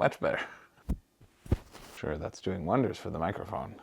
much better. Sure, that's doing wonders for the microphone.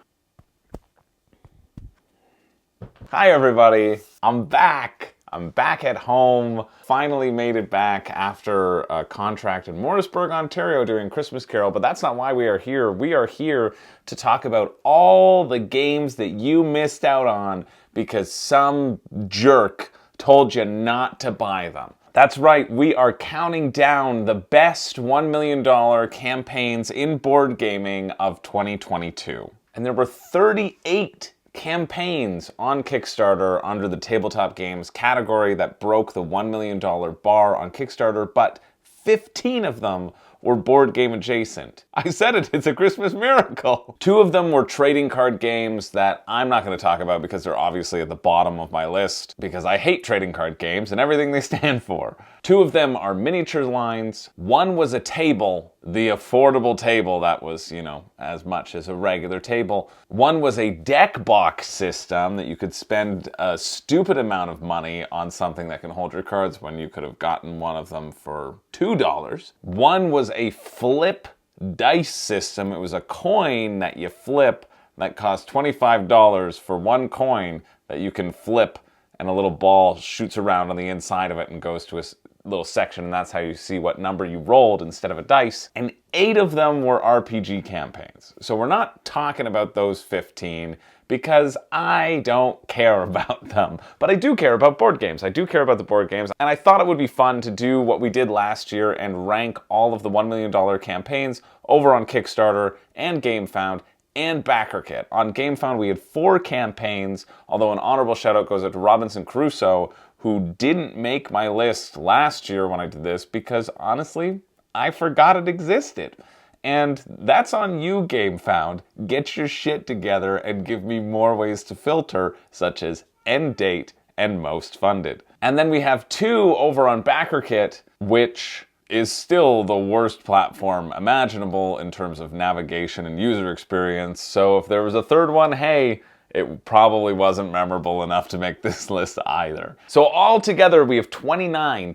Hi everybody, I'm back. I'm back at home. Finally made it back after a contract in Morrisburg, Ontario doing Christmas Carol, but that's not why we are here. We are here to talk about all the games that you missed out on because some jerk told you not to buy them. That's right, we are counting down the best $1 million campaigns in board gaming of 2022. And there were 38 campaigns on Kickstarter under the tabletop games category that broke the $1 million bar on Kickstarter, but 15 of them were board game adjacent. I said it, it's a Christmas miracle. 2 of them were trading card games that I'm not going to talk about because they're obviously at the bottom of my list because I hate trading card games and everything they stand for. 2 of them are miniature lines. 1 was a table, the affordable table that was, as much as a regular table. 1 was a deck box system that you could spend a stupid amount of money on something that can hold your cards when you could have gotten one of them for $2. 1 was a flip dice system. It was a coin that you flip that cost $25 for 1 coin that you can flip, and a little ball shoots around on the inside of it and goes to a little section, and that's how you see what number you rolled instead of a dice. And 8 of them were RPG campaigns. So we're not talking about those 15 because I don't care about them. But I do care about board games. I do care about the board games. And I thought it would be fun to do what we did last year and rank all of the $1 million campaigns over on Kickstarter and GameFound and BackerKit. On GameFound, we had 4 campaigns, although an honorable shout out goes out to Robinson Crusoe, who didn't make my list last year when I did this because, honestly, I forgot it existed. And that's on you, GameFound. Get your shit together and give me more ways to filter, such as end date and most funded. And then we have 2 over on BackerKit, which is still the worst platform imaginable in terms of navigation and user experience. So if there was a 3rd one, hey, it probably wasn't memorable enough to make this list either. So all together, we have 29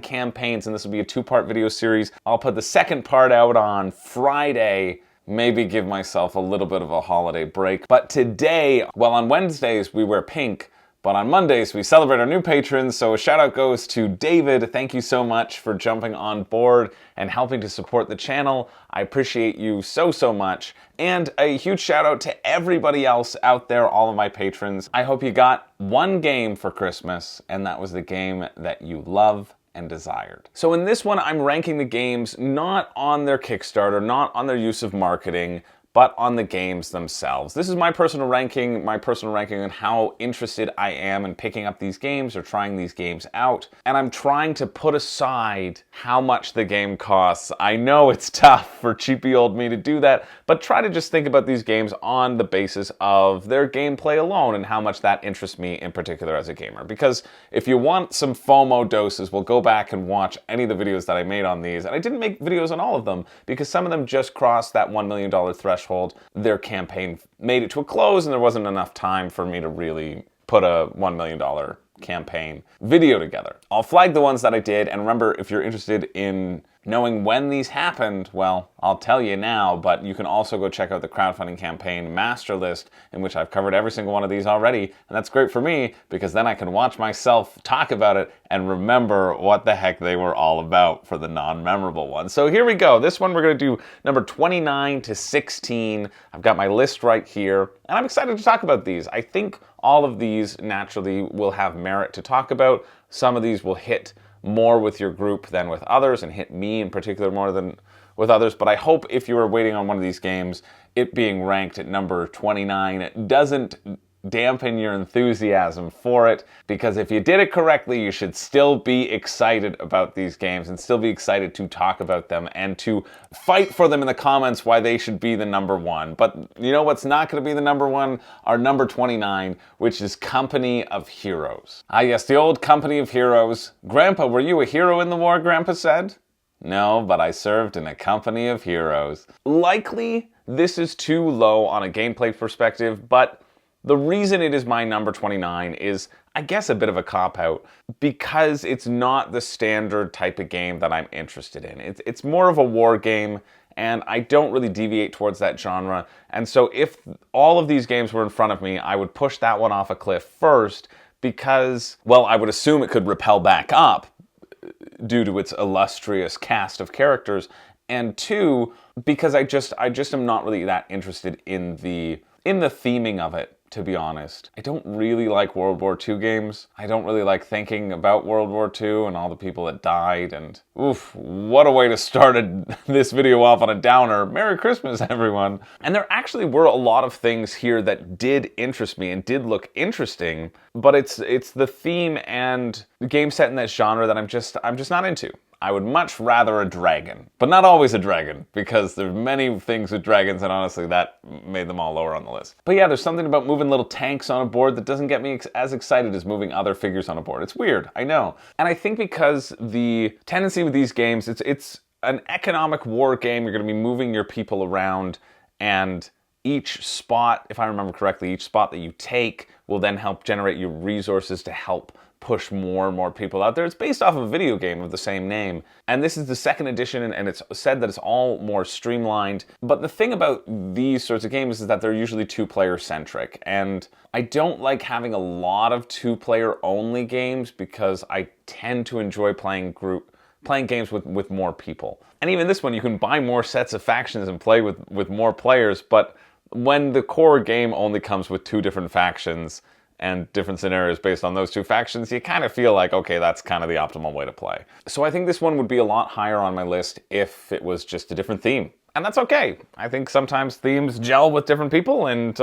campaigns, and this will be a 2-part video series. I'll put the 2nd part out on Friday, maybe give myself a little bit of a holiday break. But today, well, on Wednesdays, we wear pink, but on Mondays, we celebrate our new patrons, so a shout out goes to David. Thank you so much for jumping on board and helping to support the channel. I appreciate you so much. And a huge shout out to everybody else out there, all of my patrons. I hope you got 1 game for Christmas, and that was the game that you love and desired. So in this one, I'm ranking the games not on their Kickstarter, not on their use of marketing, but on the games themselves. This is my personal ranking on how interested I am in picking up these games or trying these games out. And I'm trying to put aside how much the game costs. I know it's tough for cheapy old me to do that, but try to just think about these games on the basis of their gameplay alone and how much that interests me in particular as a gamer. Because if you want some FOMO doses, we'll go back and watch any of the videos that I made on these. And I didn't make videos on all of them because some of them just crossed that $1 million threshold. Their campaign made it to a close and there wasn't enough time for me to really put a $1 million campaign video together. I'll flag the ones that I did, and remember, if you're interested in knowing when these happened, well, I'll tell you now, but you can also go check out the crowdfunding campaign master list, in which I've covered every single one of these already, and that's great for me because then I can watch myself talk about it and remember what the heck they were all about for the non-memorable ones. So here we go. This one we're going to do number 29 to 16. I've got my list right here, and I'm excited to talk about these. I think all of these naturally will have merit to talk about. Some of these will hit more with your group than with others, and hit me in particular more than with others. But I hope if you were waiting on one of these games, it being ranked at number 29 doesn't dampen your enthusiasm for it, because if you did it correctly, you should still be excited about these games and still be excited to talk about them and to fight for them in the comments why they should be the number 1. But you know what's not going to be the number 1? Our number 29, which is Company of Heroes. Ah yes, the old Company of Heroes. Grandpa, were you a hero in the war, Grandpa said? No, but I served in a company of heroes. Likely, this is too low on a gameplay perspective, but the reason it is my number 29 is I guess, a bit of a cop-out because it's not the standard type of game that I'm interested in. It's more of a war game, and I don't really deviate towards that genre. And so if all of these games were in front of me, I would push that one off a cliff first because, well, I would assume it could rappel back up due to its illustrious cast of characters, and two, because I just am not really that interested in the theming of it, to be honest. I don't really like World War II games. I don't really like thinking about World War II and all the people that died, and oof, what a way to start this video off on a downer. Merry Christmas, everyone. And there actually were a lot of things here that did interest me and did look interesting, but it's the theme and the game set in that genre that I'm just not into. I would much rather a dragon, but not always a dragon, because there's many things with dragons, and honestly, that made them all lower on the list. But yeah, there's something about moving little tanks on a board that doesn't get me as excited as moving other figures on a board. It's weird, I know. And I think because the tendency with these games, it's an economic war game. You're going to be moving your people around, and each spot, if I remember correctly, each spot that you take will then help generate your resources to help push more and more people out there. It's based off of a video game of the same name. And this is the second edition, and it's said that it's all more streamlined. But the thing about these sorts of games is that they're usually two-player centric. And I don't like having a lot of two-player only games because I tend to enjoy playing games with more people. And even this one, you can buy more sets of factions and play with more players, but when the core game only comes with two different factions and different scenarios based on those two factions, you kind of feel like, okay, that's kind of the optimal way to play. So I think this one would be a lot higher on my list if it was just a different theme. And that's okay. I think sometimes themes gel with different people, and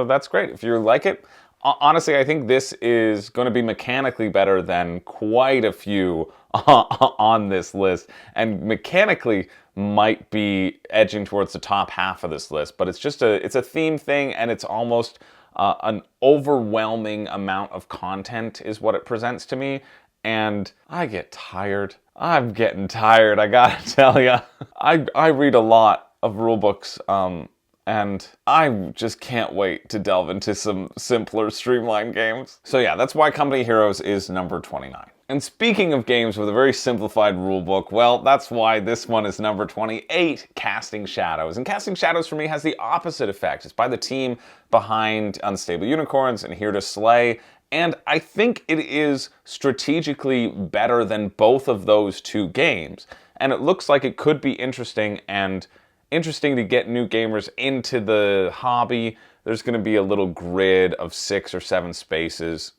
that's great. If you like it, honestly, I think this is going to be mechanically better than quite a few on this list, and mechanically might be edging towards the top half of this list. But it's a theme thing, and it's almost an overwhelming amount of content is what it presents to me, and I get tired. I'm getting tired, I gotta tell ya. I read a lot of rule books, and I just can't wait to delve into some simpler, streamlined games. So yeah, that's why Company Heroes is number 29. And speaking of games with a very simplified rulebook, well, that's why this one is number 28, Casting Shadows. And Casting Shadows for me has the opposite effect. It's by the team behind Unstable Unicorns and Here to Slay, and I think it is strategically better than both of those two games. And it looks like it could be interesting to get new gamers into the hobby. There's going to be a little grid of 6 or 7 spaces,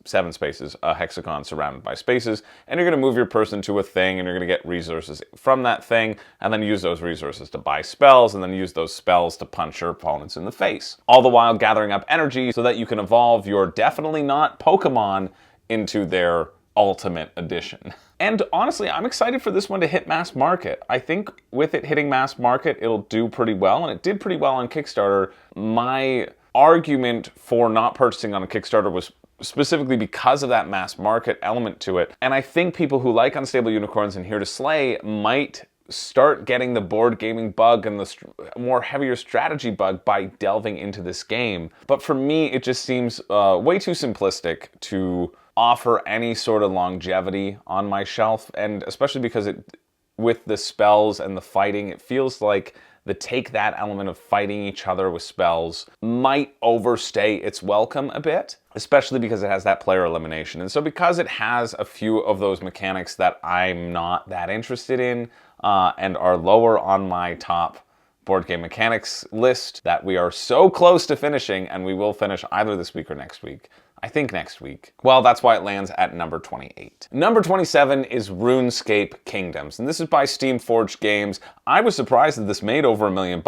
a hexagon surrounded by spaces, and you're going to move your person to a thing, and you're going to get resources from that thing, and then use those resources to buy spells, and then use those spells to punch your opponents in the face. All the while gathering up energy so that you can evolve your definitely not Pokemon into their ultimate edition. And honestly, I'm excited for this one to hit mass market. I think with it hitting mass market, it'll do pretty well, and it did pretty well on Kickstarter. My argument for not purchasing on a Kickstarter was specifically because of that mass market element to it. And I think people who like Unstable Unicorns and Here to Slay might start getting the board gaming bug and the more heavier strategy bug by delving into this game. But for me, it just seems way too simplistic to offer any sort of longevity on my shelf, and especially because with the spells and the fighting, it feels like the take that element of fighting each other with spells might overstay its welcome a bit, especially because it has that player elimination. And so because it has a few of those mechanics that I'm not that interested in and are lower on my top board game mechanics list that we are so close to finishing, and we will finish either this week or next week. I think next week. Well, that's why it lands at number 28. Number 27 is RuneScape Kingdoms, and this is by Steamforged Games. I was surprised that this made over $1 million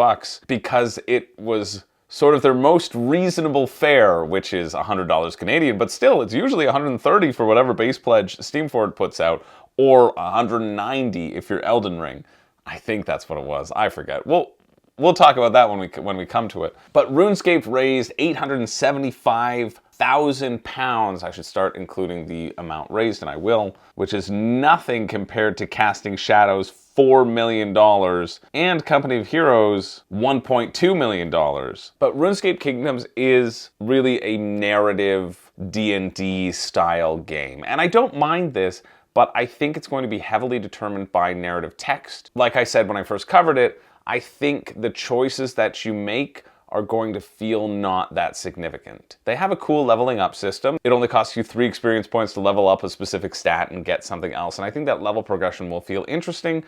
because it was sort of their most reasonable fare, which is $100 Canadian, but still, it's usually $130 for whatever base pledge Steamforged puts out, or $190 if you're Elden Ring. I think that's what it was. I forget. We'll talk about that when we come to it. But RuneScape raised £875,000. I should start including the amount raised, and I will, which is nothing compared to Casting Shadows' $4 million, and Company of Heroes $1.2 million. But RuneScape Kingdoms is really a narrative D&D style game, and I don't mind this, but I think it's going to be heavily determined by narrative text. Like I said when I first covered it, I think the choices that you make are going to feel not that significant. They have a cool leveling up system. It only costs you 3 experience points to level up a specific stat and get something else, and I think that level progression will feel interesting,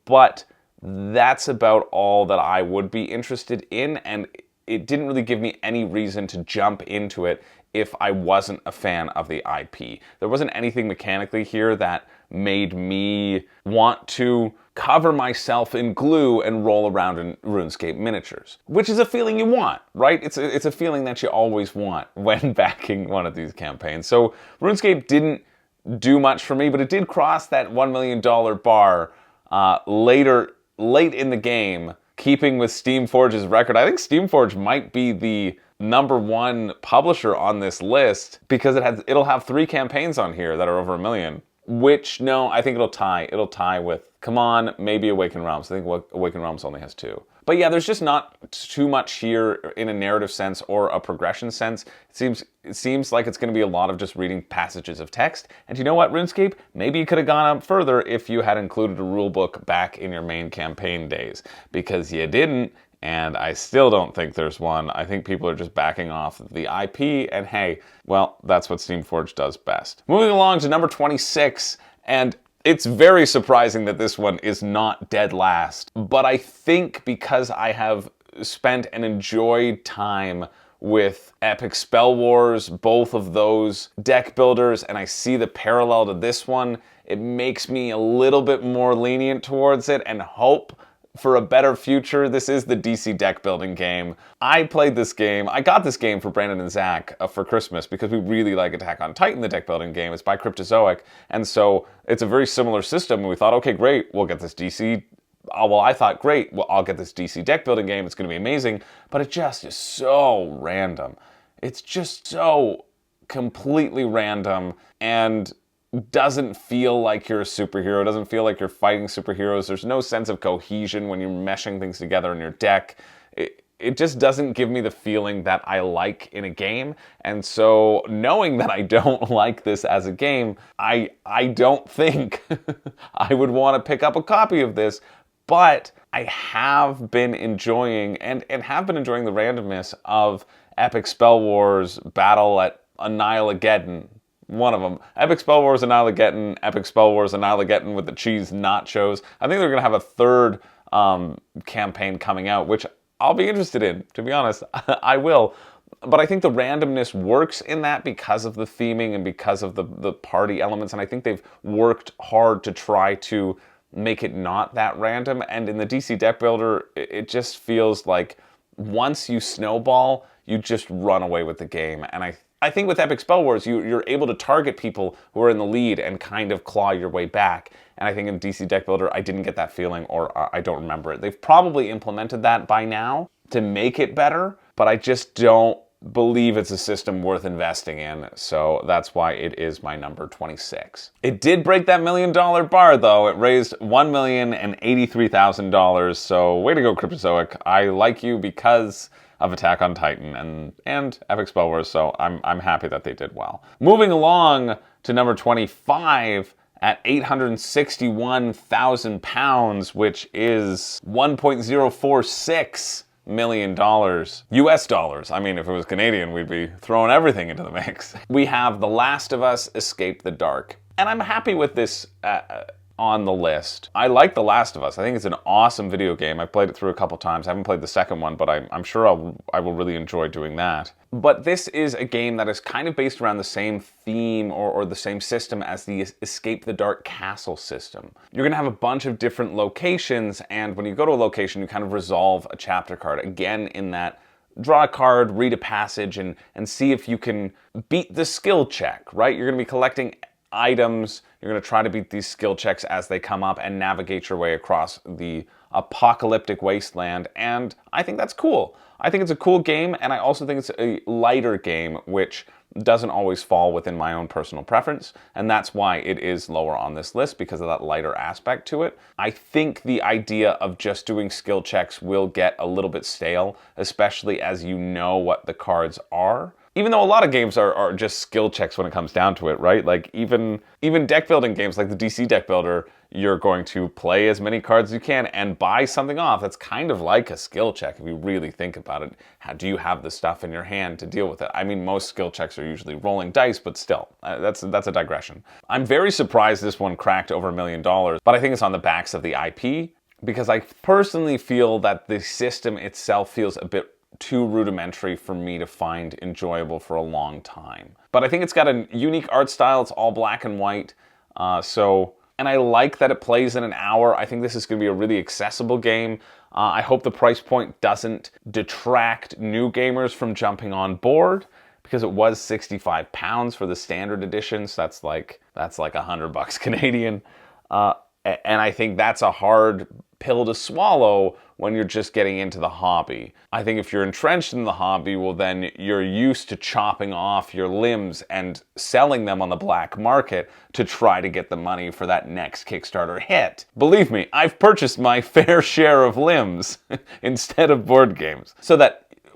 but that's about all that I would be interested in, and it didn't really give me any reason to jump into it if I wasn't a fan of the IP. There wasn't anything mechanically here that made me want to cover myself in glue and roll around in RuneScape miniatures, which is a feeling you want, right? It's a feeling that you always want when backing one of these campaigns. So RuneScape didn't do much for me, but it did cross that $1 million bar late in the game, keeping with Steamforge's record. I think Steamforge might be the #1 publisher on this list because it'll have 3 campaigns on here that are over $1 million. Which, no, I think it'll tie with, come on, maybe Awakened Realms. I think Awakened Realms only has 2. But yeah, there's just not too much here in a narrative sense or a progression sense. It seems like it's going to be a lot of just reading passages of text. And you know what, RuneScape? Maybe you could have gone up further if you had included a rulebook back in your main campaign days. Because you didn't, and I still don't think there's one. I think people are just backing off the IP, and hey, well, that's what Steamforge does best. Moving along to number 26, and it's very surprising that this one is not dead last, but I think because I have spent and enjoyed time with Epic Spell Wars, both of those deck builders, and I see the parallel to this one, it makes me a little bit more lenient towards it and hope for a better future. This is the DC deck building game. I played this game. I got this game for Brandon and Zach for Christmas because we really like Attack on Titan, the deck building game. It's by Cryptozoic. And so it's a very similar system. And we thought, okay, great, we'll get this DC. Well, I thought, great, well, I'll get this DC deck building game. It's going to be amazing. But it just is so random. It's just so completely random and doesn't feel like you're a superhero. It doesn't feel like you're fighting superheroes. There's no sense of cohesion when you're meshing things together in your deck. It just doesn't give me the feeling that I like in a game. And so knowing that I don't like this as a game, I don't think I would want to pick up a copy of this. But I have been enjoying and have been enjoying the randomness of Epic Spell Wars Battle at Annihilageddon. One of them. Epic Spell Wars Annihilageddon, Epic Spell Wars Annihilageddon with the cheese nachos. I think they're going to have a third campaign coming out, which I'll be interested in, to be honest. I will. But I think the randomness works in that because of the theming and because of the party elements, and I think they've worked hard to try to make it not that random. And in the DC deck builder, it just feels like once you snowball, you just run away with the game. And I think with Epic Spell Wars, you're able to target people who are in the lead and kind of claw your way back. And I think in DC Deck Builder, I didn't get that feeling, or I don't remember it. They've probably implemented that by now to make it better, but I just don't believe it's a system worth investing in. So that's why it is my number 26. It did break that $1 million bar, though. It raised $1,083,000. So way to go, Cryptozoic. I like you because of Attack on Titan and Epic Spell Wars, so I'm happy that they did well. Moving along to number 25 at 861,000 pounds, which is $1.046 million US dollars. I mean, if it was Canadian, we'd be throwing everything into the mix. We have The Last of Us Escape the Dark, and I'm happy with this on the list. I like The Last of Us. I think it's an awesome video game. I've played it through a couple times. I haven't played the second one, but I'm sure I will really enjoy doing that. But this is a game that is kind of based around the same theme or the same system as the Escape the Dark Castle system. You're gonna have a bunch of different locations, and when you go to a location, you kind of resolve a chapter card. Again, in that draw a card, read a passage, and see if you can beat the skill check, right? You're gonna be collecting items. You're going to try to beat these skill checks as they come up and navigate your way across the apocalyptic wasteland, and I think that's cool. I think it's a cool game, and I also think it's a lighter game, which doesn't always fall within my own personal preference, and that's why it is lower on this list, because of that lighter aspect to it. I think the idea of just doing skill checks will get a little bit stale, especially as you know what the cards are. Even though a lot of games are just skill checks when it comes down to it, right? Like even deck building games like the DC Deck Builder, you're going to play as many cards as you can and buy something off. That's kind of like a skill check if you really think about it. How do you have the stuff in your hand to deal with it? I mean, most skill checks are usually rolling dice, but still, that's a digression. I'm very surprised this one cracked over $1 million, but I think it's on the backs of the IP, because I personally feel that the system itself feels a bit too rudimentary for me to find enjoyable for a long time. But I think it's got a unique art style. It's all black and white. And I like that it plays in an hour. I think this is going to be a really accessible game. I hope the price point doesn't detract new gamers from jumping on board, because it was £65 for the standard edition. So that's like $100 Canadian. And I think that's a hard pill to swallow when you're just getting into the hobby. I think if you're entrenched in the hobby, well, then you're used to chopping off your limbs and selling them on the black market to try to get the money for that next Kickstarter hit. Believe me, I've purchased my fair share of limbs instead of board games,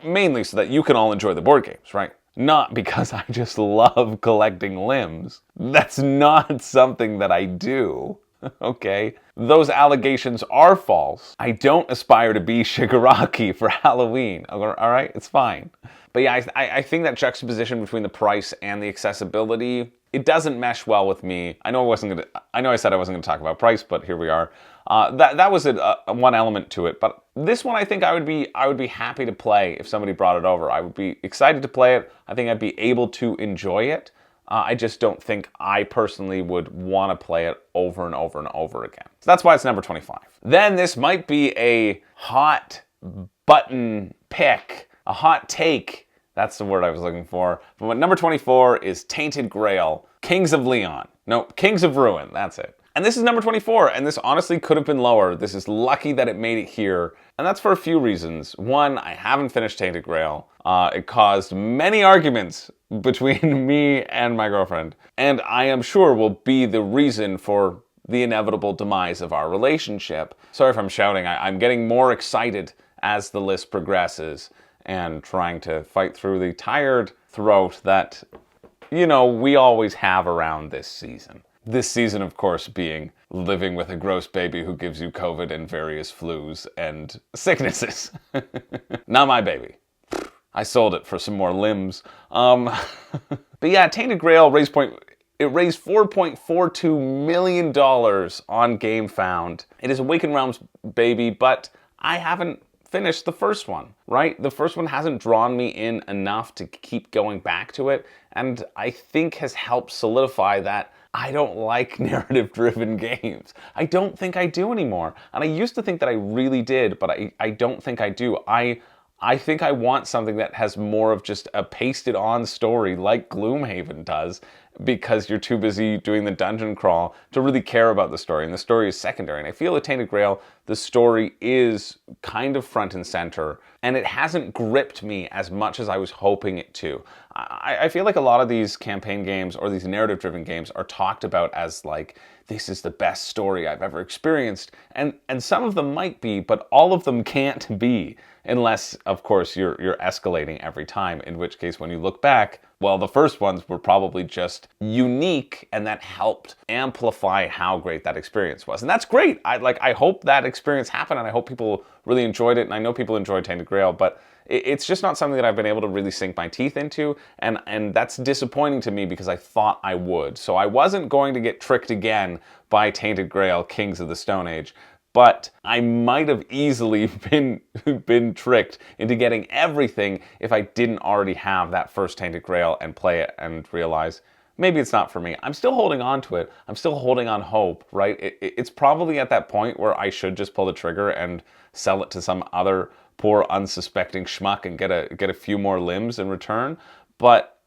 mainly so that you can all enjoy the board games, right? Not because I just love collecting limbs. That's not something that I do. Okay, those allegations are false. I don't aspire to be Shigaraki for Halloween. All right, it's fine. But yeah, I think that juxtaposition between the price and the accessibility, it doesn't mesh well with me. I know I said I wasn't gonna talk about price, but here we are. That was one element to it. But this one, I think I would be happy to play if somebody brought it over. I would be excited to play it. I think I'd be able to enjoy it. I just don't think I personally would want to play it over and over and over again. So that's why it's number 25. Then this might be a hot button pick, a hot take. That's the word I was looking for. But number 24 is Tainted Grail, Kings of Leon. No, Kings of Ruin, that's it. And this is number 24, and this honestly could have been lower. This is lucky that it made it here, and that's for a few reasons. One, I haven't finished Tainted Grail. It caused many arguments between me and my girlfriend, and I am sure will be the reason for the inevitable demise of our relationship. Sorry if I'm shouting. I'm getting more excited as the list progresses and trying to fight through the tired throat that, we always have around this season. This season, of course, being living with a gross baby who gives you COVID and various flus and sicknesses. Not my baby. I sold it for some more limbs. But yeah, Tainted Grail raised $4.42 million on GameFound. It is Awakened Realms baby, but I haven't finished the first one, right? The first one hasn't drawn me in enough to keep going back to it, and I think has helped solidify that I don't like narrative-driven games. I don't think I do anymore. And I used to think that I really did, but I don't think I do. I think I want something that has more of just a pasted-on story like Gloomhaven does, because you're too busy doing the dungeon crawl to really care about the story, and the story is secondary. And I feel with Tainted Grail, the story is kind of front and center, and it hasn't gripped me as much as I was hoping it to. I feel like a lot of these campaign games or these narrative-driven games are talked about as like, this is the best story I've ever experienced, and some of them might be, but all of them can't be, unless, of course, you're escalating every time, in which case, when you look back, well, the first ones were probably just unique, and that helped amplify how great that experience was. And that's great. I hope that experience happened, and I hope people really enjoyed it, and I know people enjoyed Tainted Grail, but it's just not something that I've been able to really sink my teeth into, and that's disappointing to me because I thought I would. So I wasn't going to get tricked again by Tainted Grail, Kings of the Stone Age, but I might have easily been tricked into getting everything if I didn't already have that first Tainted Grail and play it and realize maybe it's not for me. I'm still holding on to it. I'm still holding on hope, right? It's probably at that point where I should just pull the trigger and sell it to some other poor unsuspecting schmuck and get a few more limbs in return. But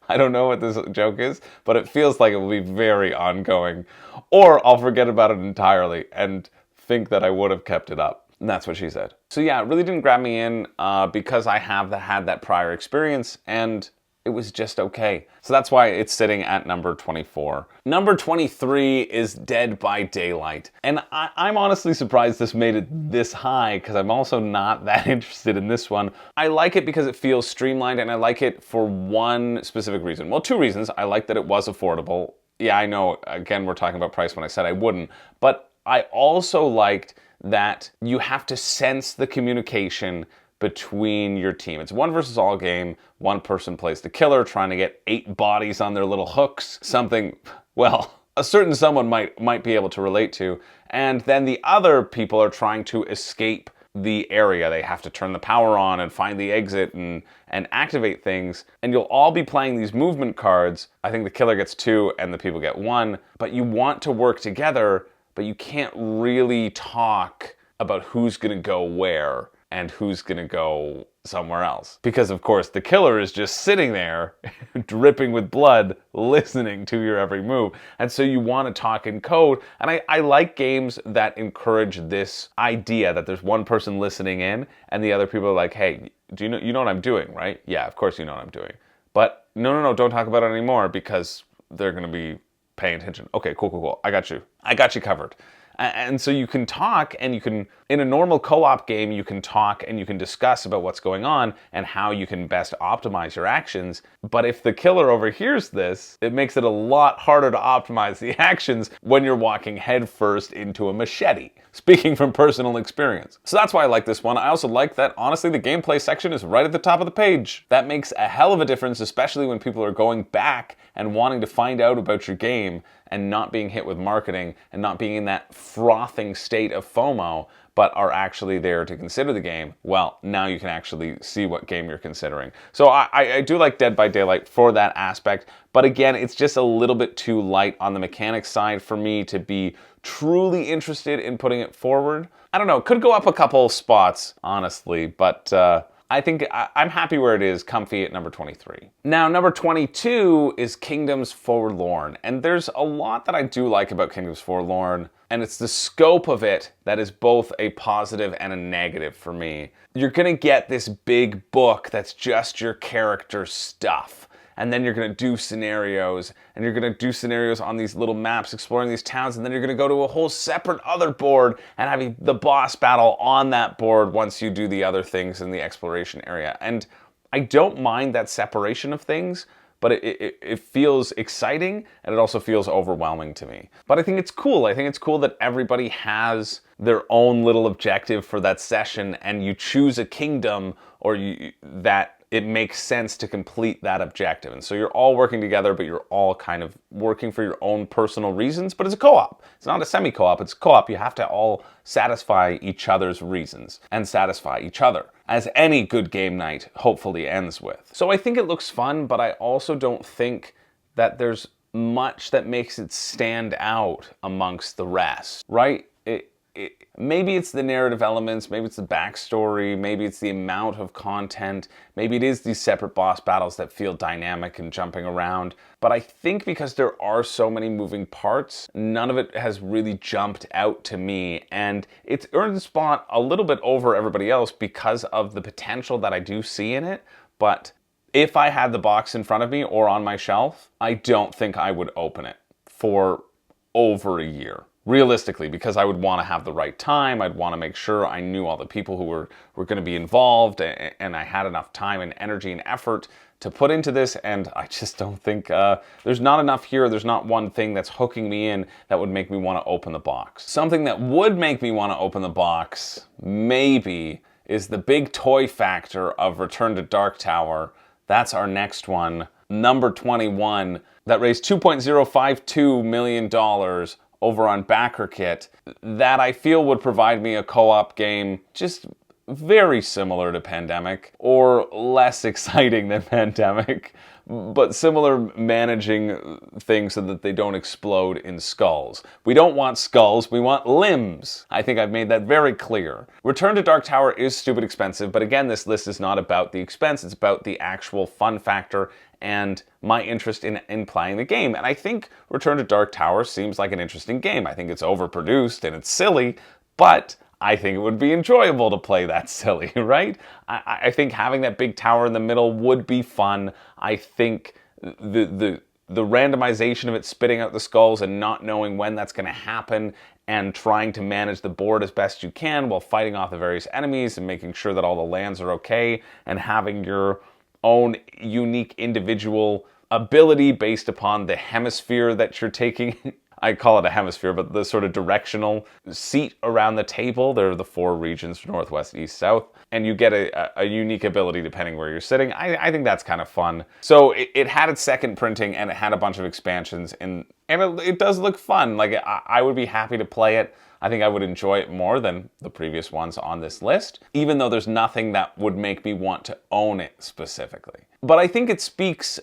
I don't know what this joke is, but it feels like it will be very ongoing. Or I'll forget about it entirely and think that I would have kept it up. And that's what she said. So yeah, it really didn't grab me in because I have had that prior experience, and It was just okay. So that's why it's sitting at number 24. Number 23 is Dead by Daylight. And I'm honestly surprised this made it this high, because I'm also not that interested in this one. I like it because it feels streamlined, and I like it for one specific reason. Well, two reasons. I like that it was affordable. Yeah, I know, again, we're talking about price when I said I wouldn't. But I also liked that you have to sense the communication between your team. It's one versus all game. One person plays the killer, trying to get 8 bodies on their little hooks. Something, well, a certain someone might be able to relate to. And then the other people are trying to escape the area. They have to turn the power on and find the exit and activate things. And you'll all be playing these movement cards. I think the killer gets 2 and the people get 1. But you want to work together, but you can't really talk about who's going to go where and who's going to go somewhere else. Because, of course, the killer is just sitting there, dripping with blood, listening to your every move. And so you want to talk in code. And I like games that encourage this idea that there's one person listening in, and the other people are like, hey, you know what I'm doing, right? Yeah, of course you know what I'm doing. But no, don't talk about it anymore, because they're going to be paying attention. Okay, cool. I got you covered. And so you can talk, and you can, in a normal co-op game, you can talk and you can discuss about what's going on and how you can best optimize your actions. But if the killer overhears this, it makes it a lot harder to optimize the actions when you're walking headfirst into a machete. Speaking from personal experience. So that's why I like this one. I also like that, honestly, the gameplay section is right at the top of the page. That makes a hell of a difference, especially when people are going back and wanting to find out about your game and not being hit with marketing and not being in that frothing state of FOMO, but are actually there to consider the game. Well, now you can actually see what game you're considering. So I do like Dead by Daylight for that aspect, but again, it's just a little bit too light on the mechanics side for me to be truly interested in putting it forward. I don't know, it could go up a couple spots, honestly, but I think I'm happy where it is, comfy at number 23. Now, number 22 is Kingdoms Forlorn. And there's a lot that I do like about Kingdoms Forlorn, and it's the scope of it that is both a positive and a negative for me. You're gonna get this big book that's just your character stuff. And then you're going to do scenarios, and you're going to do scenarios on these little maps, exploring these towns, and then you're going to go to a whole separate other board and have the boss battle on that board once you do the other things in the exploration area. And I don't mind that separation of things, but it feels exciting, and it also feels overwhelming to me. But I think it's cool. I think it's cool that everybody has their own little objective for that session, and you choose a kingdom that it makes sense to complete that objective. And so you're all working together, but you're all kind of working for your own personal reasons, but it's a co-op. It's not a semi-co-op, it's co-op. You have to all satisfy each other's reasons and satisfy each other, as any good game night hopefully ends with. So I think it looks fun, but I also don't think that there's much that makes it stand out amongst the rest, right? Maybe it's the narrative elements, maybe it's the backstory, maybe it's the amount of content, maybe it is these separate boss battles that feel dynamic and jumping around. But I think because there are so many moving parts, none of it has really jumped out to me, and it's earned the spot a little bit over everybody else because of the potential that I do see in it. But if I had the box in front of me or on my shelf, I don't think I would open it for over a year. Realistically, because I would want to have the right time, I'd want to make sure I knew all the people who were going to be involved, and I had enough time and energy and effort to put into this, and I just don't think, there's not enough here, there's not one thing that's hooking me in that would make me want to open the box. Something that would make me want to open the box, maybe, is the big toy factor of Return to Dark Tower. That's our next one, number 21, that raised $2.052 million over on BackerKit, that I feel would provide me a co-op game just very similar to Pandemic, or less exciting than Pandemic, but similar, managing things so that they don't explode in skulls. We don't want skulls, we want limbs. I think I've made that very clear. Return to Dark Tower is stupid expensive, but again, this list is not about the expense, it's about the actual fun factor and my interest in playing the game. And I think Return to Dark Tower seems like an interesting game. I think it's overproduced and it's silly, but I think it would be enjoyable to play that silly, right? I think having that big tower in the middle would be fun. I think the randomization of it spitting out the skulls and not knowing when that's going to happen and trying to manage the board as best you can while fighting off the various enemies and making sure that all the lands are okay and having your own unique individual ability based upon the hemisphere that you're taking. I call it a hemisphere, but the sort of directional seat around the table. There are the 4 regions, northwest, east, south, and you get a unique ability depending where you're sitting. I think that's kind of fun. So it had its second printing, and it had a bunch of expansions, and it does look fun. Like, I would be happy to play it. I think I would enjoy it more than the previous ones on this list, even though there's nothing that would make me want to own it specifically. But I think it speaks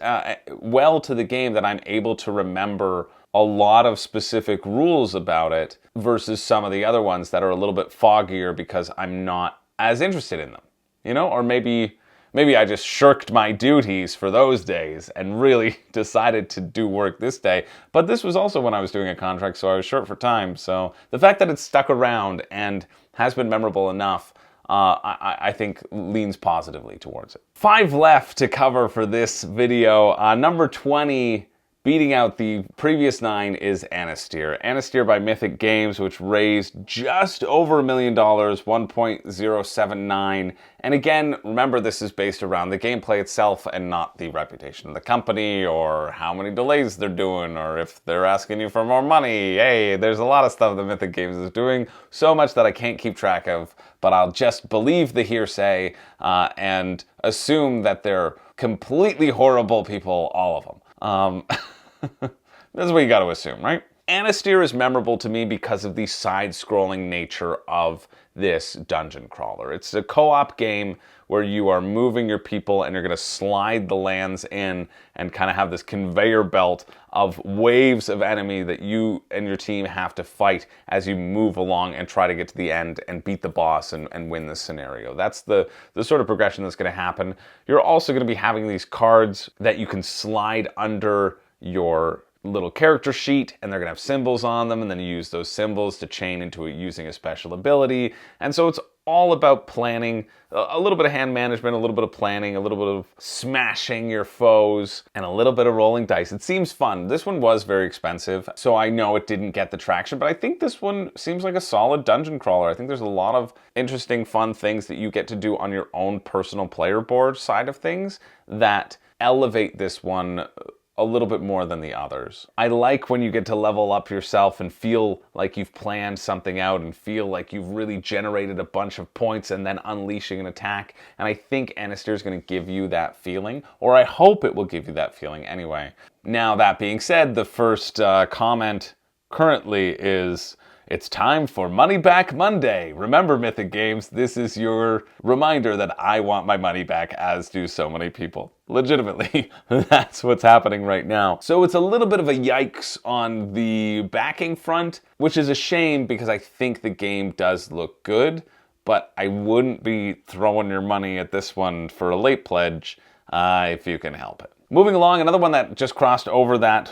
well to the game that I'm able to remember a lot of specific rules about it versus some of the other ones that are a little bit foggier because I'm not as interested in them, you know? Or maybe I just shirked my duties for those days and really decided to do work this day. But this was also when I was doing a contract, so I was short for time. So the fact that it's stuck around and has been memorable enough, I think leans positively towards it. 5 left to cover for this video. Number 20, beating out the previous 9, is Anastyr. Anastyr by Mythic Games, which raised just over $1 million, 1.079. And again, remember, this is based around the gameplay itself and not the reputation of the company or how many delays they're doing or if they're asking you for more money. Hey, there's a lot of stuff that Mythic Games is doing, so much that I can't keep track of, but I'll just believe the hearsay and assume that they're completely horrible people, all of them. That's what you got to assume, right? Anastyr is memorable to me because of the side-scrolling nature of this dungeon crawler. It's a co-op game where you are moving your people and you're going to slide the lands in and kind of have this conveyor belt of waves of enemy that you and your team have to fight as you move along and try to get to the end and beat the boss and win the scenario. That's the sort of progression that's going to happen. You're also going to be having these cards that you can slide under your little character sheet, and they're gonna have symbols on them, and then you use those symbols to chain into using a special ability. And so it's all about planning, a little bit of hand management, a little bit of planning, a little bit of smashing your foes, and a little bit of rolling dice. It seems fun. This one was very expensive, so I know it didn't get the traction, but I think this one seems like a solid dungeon crawler. I think there's a lot of interesting, fun things that you get to do on your own personal player board side of things that elevate this one a little bit more than the others. I like when you get to level up yourself and feel like you've planned something out and feel like you've really generated a bunch of points and then unleashing an attack. And I think Anastyr is going to give you that feeling, or I hope it will give you that feeling anyway. Now, that being said, the first comment currently is, it's time for Money Back Monday. Remember, Mythic Games, this is your reminder that I want my money back, as do so many people. Legitimately, that's what's happening right now. So it's a little bit of a yikes on the backing front, which is a shame because I think the game does look good, but I wouldn't be throwing your money at this one for a late pledge if you can help it. Moving along, another one that just crossed over that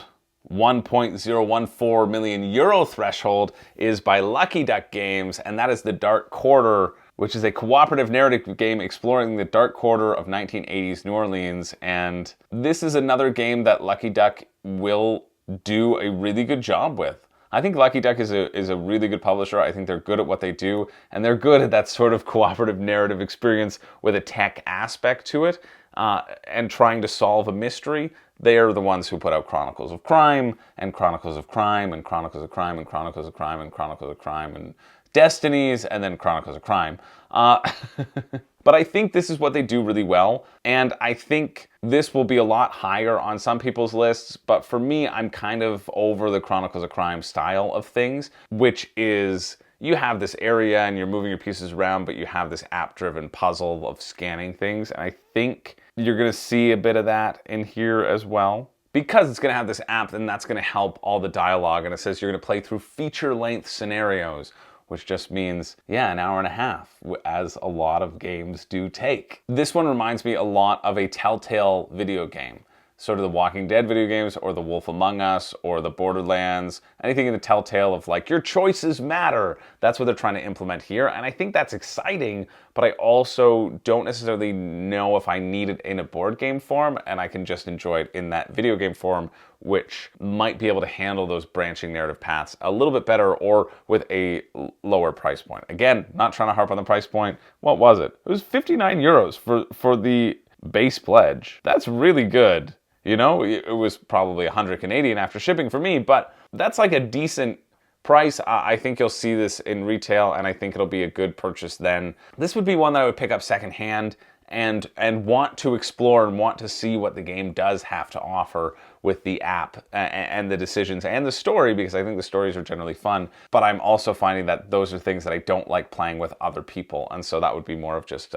1.014 million euro threshold is by Lucky Duck Games, and that is The Dark Quarter, which is a cooperative narrative game exploring the dark quarter of 1980s New Orleans. And this is another game that Lucky Duck will do a really good job with. I think Lucky Duck is a really good publisher. I think they're good at what they do, and they're good at that sort of cooperative narrative experience with a tech aspect to it, and trying to solve a mystery. They are the ones who put out Chronicles of Crime, and Chronicles of Crime, and Chronicles of Crime, and Chronicles of Crime, and Chronicles of Crime, and Destinies, and then Chronicles of Crime. But I think this is what they do really well, and I think this will be a lot higher on some people's lists, but for me, I'm kind of over the Chronicles of Crime style of things, which is you have this area and you're moving your pieces around, but you have this app-driven puzzle of scanning things, and I think you're going to see a bit of that in here as well. Because it's going to have this app, then that's going to help all the dialogue, and it says you're going to play through feature-length scenarios, which just means, yeah, an hour and a half, as a lot of games do take. This one reminds me a lot of a Telltale video game. sort of the Walking Dead video games or the Wolf Among Us or the Borderlands, anything in the telltale of like, your choices matter. That's what they're trying to implement here. And I think that's exciting, but I also don't necessarily know if I need it in a board game form, and I can just enjoy it in that video game form, which might be able to handle those branching narrative paths a little bit better or with a lower price point. Again, not trying to harp on the price point. What was it? It was 59 euros for the base pledge. That's really good. You know, it was probably 100 Canadian after shipping for me, but that's like a decent price. I think you'll see this in retail, and I think it'll be a good purchase then. This would be one that I would pick up secondhand and want to explore and want to see what the game does have to offer with the app and the decisions and the story, because I think the stories are generally fun. But I'm also finding that those are things that I don't like playing with other people, and so that would be more of just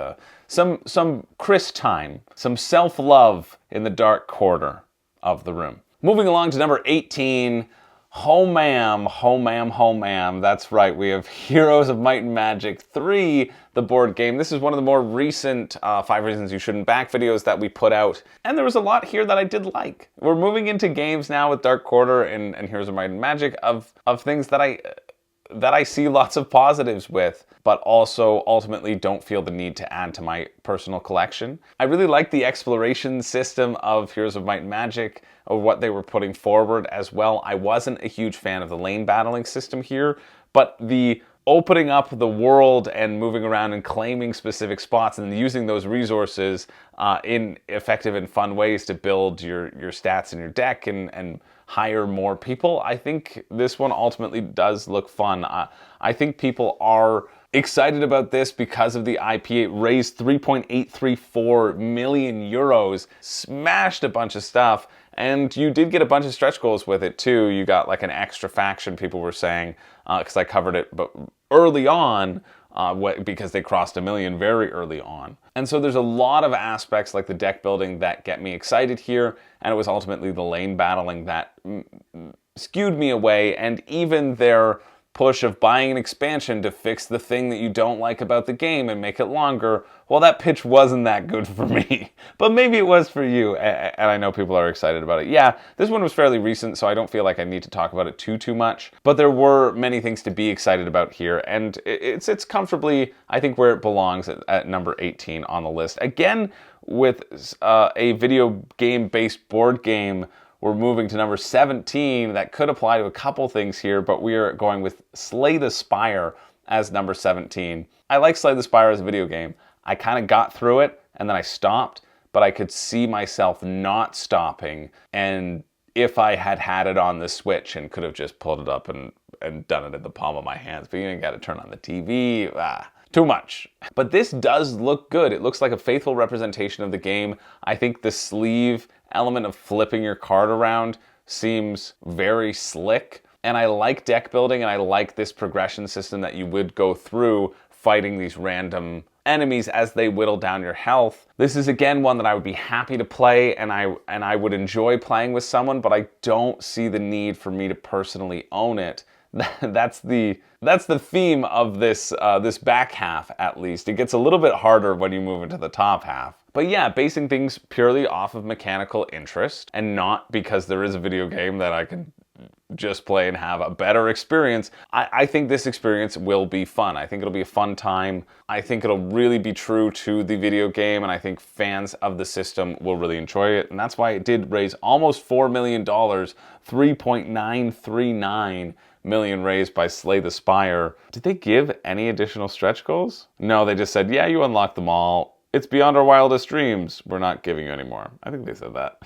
some Chris time, some self-love in the dark corner of the room. Moving along to number 18, HoMaM, HoMaM, HoMaM. That's right, we have Heroes of Might and Magic 3, the board game. This is one of the more recent 5 Reasons You Shouldn't Back videos that we put out, and there was a lot here that I did like. We're moving into games now with Dark Quarter and Heroes of Might and Magic of things that I see lots of positives with, but also ultimately don't feel the need to add to my personal collection. I really like the exploration system of Heroes of Might and Magic, or what they were putting forward as well. I wasn't a huge fan of the lane battling system here, but the opening up the world and moving around and claiming specific spots and using those resources in effective and fun ways to build your stats in your deck and hire more people. I think this one ultimately does look fun. I think people are excited about this because of the IP. It raised 3.834 million euros, smashed a bunch of stuff, and you did get a bunch of stretch goals with it too. You got like an extra faction, people were saying, because I covered it but early on, because they crossed 1 million very early on. And so there's a lot of aspects like the deck building that get me excited here, and it was ultimately the lane battling that skewed me away, and even their push of buying an expansion to fix the thing that you don't like about the game and make it longer, well, that pitch wasn't that good for me. But maybe it was for you, and I know people are excited about it. Yeah, this one was fairly recent, so I don't feel like I need to talk about it too much. But there were many things to be excited about here, and it's comfortably, I think, where it belongs at number 18 on the list. Again, with a video game-based board game, we're moving to number 17. That could apply to a couple things here, but we are going with Slay the Spire as number 17. I like Slay the Spire as a video game. I kind of got through it, and then I stopped, but I could see myself not stopping, and if I had it on the Switch and could have just pulled it up and done it in the palm of my hands, but you ain't got to turn on the TV. Too much. But this does look good. It looks like a faithful representation of the game. I think the sleeve element of flipping your card around seems very slick. And I like deck building, and I like this progression system that you would go through fighting these random enemies as they whittle down your health. This is again one that I would be happy to play, and I would enjoy playing with someone, but I don't see the need for me to personally own it. That's the theme of this this back half, at least. It gets a little bit harder when you move into the top half. But yeah, basing things purely off of mechanical interest and not because there is a video game that I can just play and have a better experience. I think this experience will be fun. I think it'll be a fun time. I think it'll really be true to the video game, and I think fans of the system will really enjoy it. And that's why it did raise almost $4 million, 3.939 million raised by Slay the Spire. Did they give any additional stretch goals? No, they just said, yeah, you unlocked them all. It's beyond our wildest dreams. We're not giving you any more. I think they said that.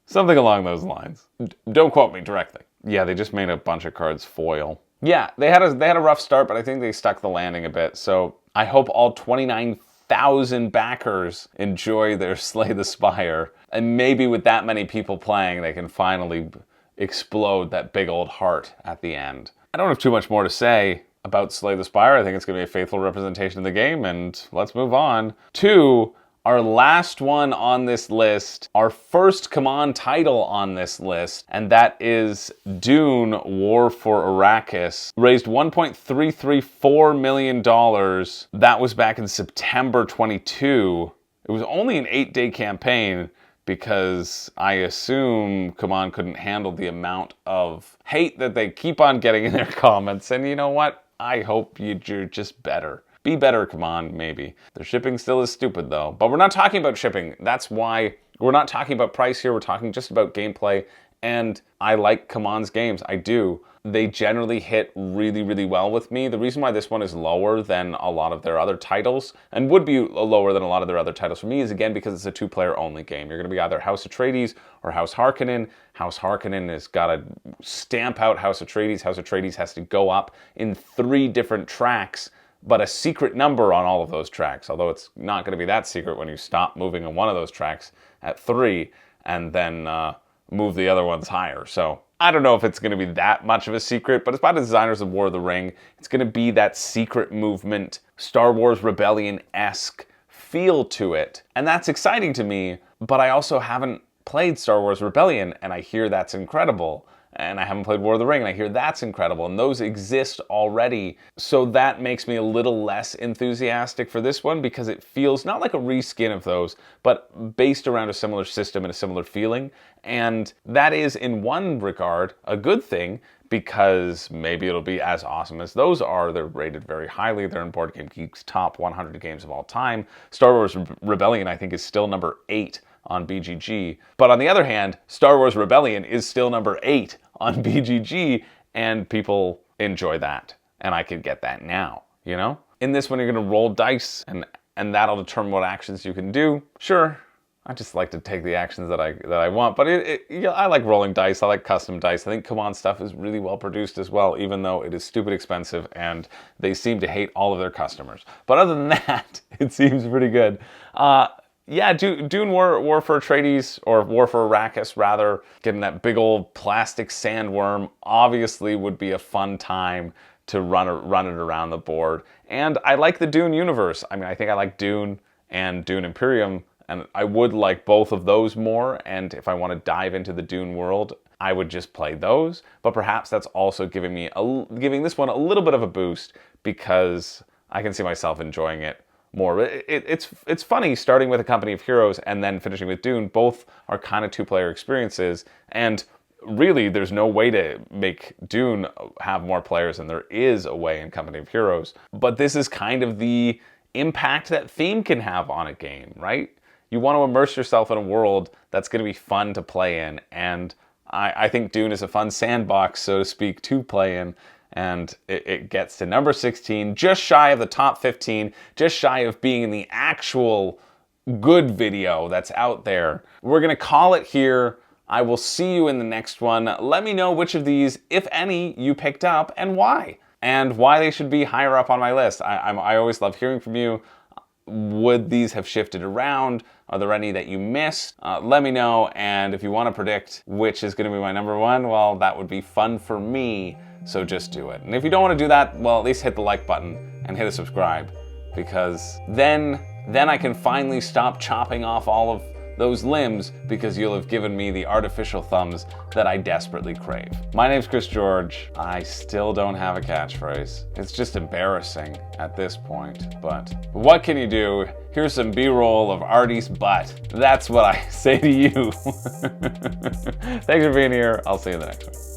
Something along those lines. Don't quote me directly. Yeah, they just made a bunch of cards foil. Yeah, they had a rough start, but I think they stuck the landing a bit. So I hope all 29,000 backers enjoy their Slay the Spire. And maybe with that many people playing, they can finally explode that big old heart at the end. I don't have too much more to say about Slay the Spire. I think it's going to be a faithful representation of the game, and let's move on to our last one on this list, our first CoMAM title on this list, and that is Dune War for Arakis. Raised $1.334 million. That was back in September 22. It was only an 8-day campaign. because I assume CoMaM couldn't handle the amount of hate that they keep on getting in their comments. And you know what? I hope you're just better. Be better, CoMaM, maybe. Their shipping still is stupid, though. But we're not talking about shipping. That's why we're not talking about price here. We're talking just about gameplay. And I like CoMaM's games. I do. They generally hit really, really well with me. The reason why this one is lower than a lot of their other titles, and would be lower than a lot of their other titles for me, is again because it's a two-player only game. You're going to be either House Atreides or House Harkonnen. House Harkonnen has got to stamp out House Atreides. House Atreides has to go up in 3 different tracks, but a secret number on all of those tracks, although it's not going to be that secret when you stop moving on one of those tracks at 3 and then move the other ones higher. So I don't know if it's going to be that much of a secret, but it's by the designers of War of the Ring. It's going to be that secret movement, Star Wars Rebellion-esque feel to it. And that's exciting to me, but I also haven't played Star Wars Rebellion, and I hear that's incredible. And I haven't played War of the Ring, and I hear that's incredible. And those exist already. So that makes me a little less enthusiastic for this one, because it feels not like a reskin of those, but based around a similar system and a similar feeling. And that is, in one regard, a good thing, because maybe it'll be as awesome as those are. They're rated very highly. They're in Board Game Geek's top 100 games of all time. Star Wars Rebellion, I think, is still number 8 on BGG. But on the other hand, Star Wars Rebellion is still number 8 on BGG, and people enjoy that. And I could get that now, you know? In this one, you're gonna roll dice, and that'll determine what actions you can do. Sure, I just like to take the actions that I want, but I like rolling dice. I like custom dice. I think CoMaM stuff is really well produced as well, even though it is stupid expensive, and they seem to hate all of their customers. But other than that, it seems pretty good. Yeah, Dune War for Atreides, or War for Arakis, rather, getting that big old plastic sandworm, obviously would be a fun time to run it around the board. And I like the Dune universe. I mean, I think I like Dune and Dune Imperium, and I would like both of those more. And if I want to dive into the Dune world, I would just play those. But perhaps that's also giving this one a little bit of a boost, because I can see myself enjoying it more. It's funny starting with A Company of Heroes and then finishing with Dune. Both are kind of 2-player experiences, and really there's no way to make Dune have more players than there is a way in Company of Heroes. But this is kind of the impact that theme can have on a game, right? You want to immerse yourself in a world that's going to be fun to play in, and I think Dune is a fun sandbox, so to speak, to play in. And it gets to number 16, just shy of the top 15, just shy of being in the actual good video that's out there. We're going to call it here. I will see you in the next one. Let me know which of these, if any, you picked up and why they should be higher up on my list. I always love hearing from you. Would these have shifted around? Are there any that you missed? Let me know. And if you want to predict which is going to be my number 1, well, that would be fun for me. So just do it. And if you don't want to do that, well, at least hit the like button and hit a subscribe, because then I can finally stop chopping off all of those limbs, because you'll have given me the artificial thumbs that I desperately crave. My name's Chris George. I still don't have a catchphrase. It's just embarrassing at this point, but what can you do? Here's some B-roll of Artie's butt. That's what I say to you. Thanks for being here. I'll see you in the next one.